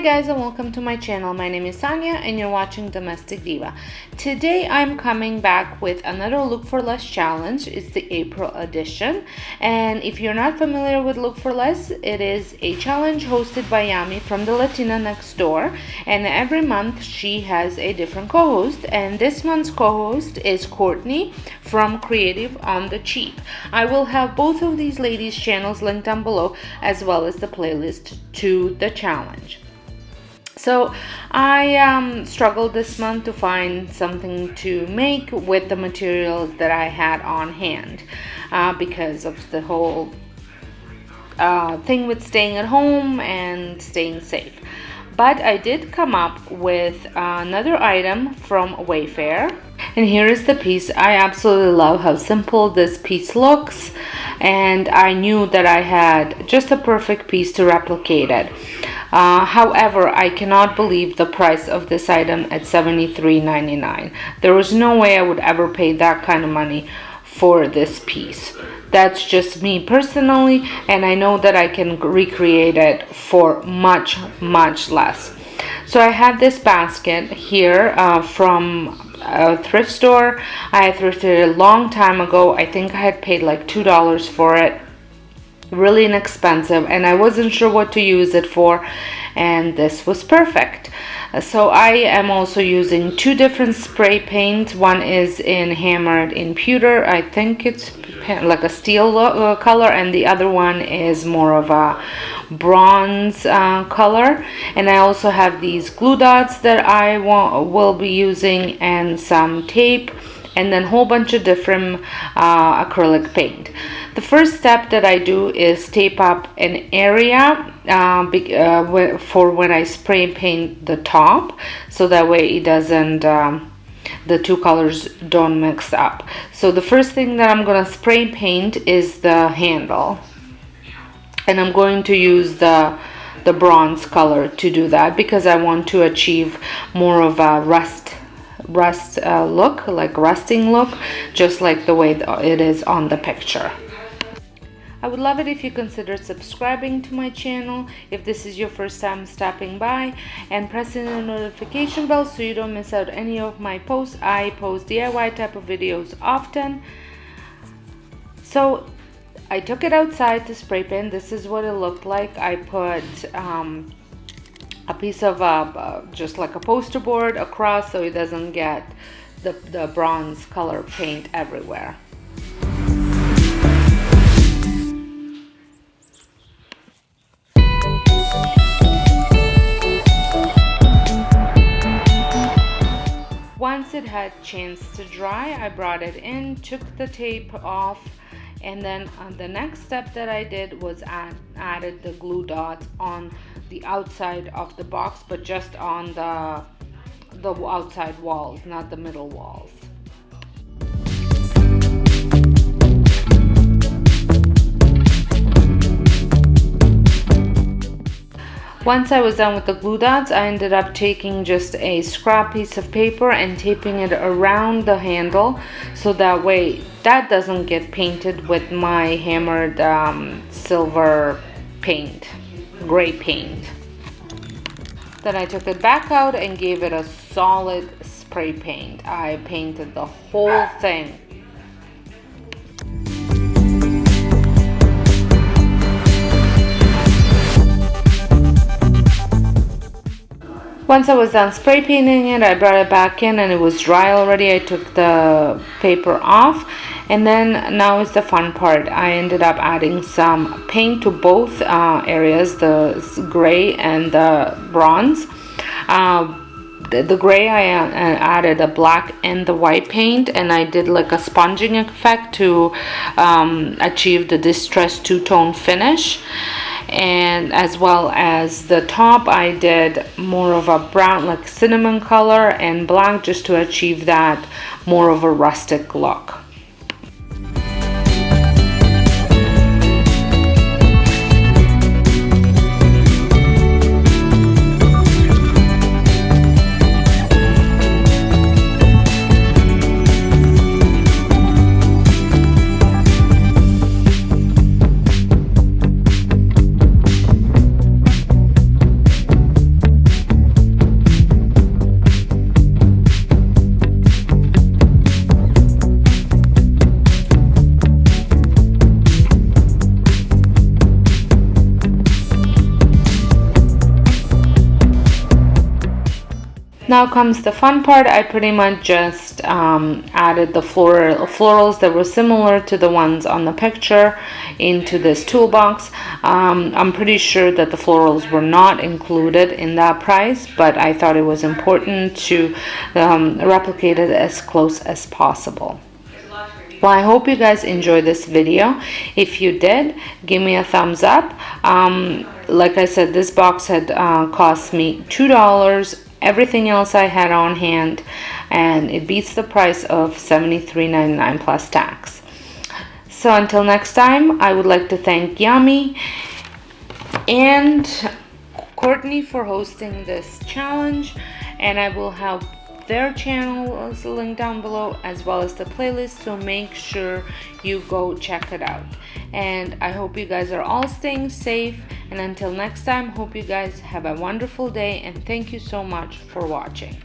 guys, and welcome to my channel. My name is Sonja and you're watching Domestic Diva. Today I'm coming back with another Look for Less challenge. It's the April edition, and if you're not familiar with Look for Less, it is a challenge hosted by Yami from the Latina Next Door, and every month she has a different co-host, and this month's co-host is Courtney from Creative on the Cheap. I will have both of these ladies' channels linked down below, as well as the playlist to the challenge. So I struggled this month to find something to make with the materials that I had on hand because of the whole thing with staying at home and staying safe. But I did come up with another item from Wayfair, and here is the piece. I absolutely love how simple this piece looks, and I knew that I had just a perfect piece to replicate it. However, I cannot believe the price of this item at $73.99. There was no way I would ever pay that kind of money for this piece. That's just me personally, and I know that I can recreate it for much less. So I had this basket here from a thrift store. I had thrifted it a long time ago. I think I had paid like $2 for it. Really inexpensive, and I wasn't sure what to use it for, and this was perfect. So I am also using two different spray paints. One is in hammered in pewter, I think it's like a steel color, and the other one is more of a bronze color. And I also have these glue dots that I will be using, and some tape, and then a whole bunch of different acrylic paint. The first step that I do is tape up an area for when I spray paint the top, so that way it doesn't, the two colors don't mix up. So the first thing that I'm gonna spray paint is the handle, and I'm going to use the bronze color to do that because I want to achieve more of a rust look, like rusting look, just like the way it is on the picture. I would love it if you considered subscribing to my channel if this is your first time stopping by, and pressing the notification bell so you don't miss out any of my posts. I post DIY type of videos often. So I took it outside to spray paint. This is what it looked like. I put a piece of just like a poster board across so it doesn't get the bronze color paint everywhere. Once it had a chance to dry, I brought it in, took the tape off, and then the next step that I did was added the glue dots on the outside of the box, but just on the outside walls, not the middle walls. Once I was done with the glue dots, I ended up taking just a scrap piece of paper and taping it around the handle, so that way that doesn't get painted with my hammered silver paint, gray paint. Then I took it back out and gave it a solid spray paint. I painted the whole thing. Once I was done spray painting it, I brought it back in and it was dry already. I took the paper off, and then now is the fun part. I ended up adding some paint to both areas, the gray and the bronze. The gray, I added a black and the white paint, and I did like a sponging effect to achieve the distressed two-tone finish. And as well as the top, I did more of a brown, like cinnamon color, and black, just to achieve that more of a rustic look. Now comes the fun part. I pretty much just added the florals that were similar to the ones on the picture into this toolbox. I'm pretty sure that the florals were not included in that price, but I thought it was important to replicate it as close as possible. Well, I hope you guys enjoyed this video. If you did, give me a thumbs up. Like I said, this box had cost me $2. Everything else I had on hand, and it beats the price of $73.99 plus tax. So until next time, I would like to thank Yummy and Courtney for hosting this challenge, and I will have their channels linked down below as well as the playlist, so make sure you go check it out. And I hope you guys are all staying safe, and until next time, hope you guys have a wonderful day, and thank you so much for watching.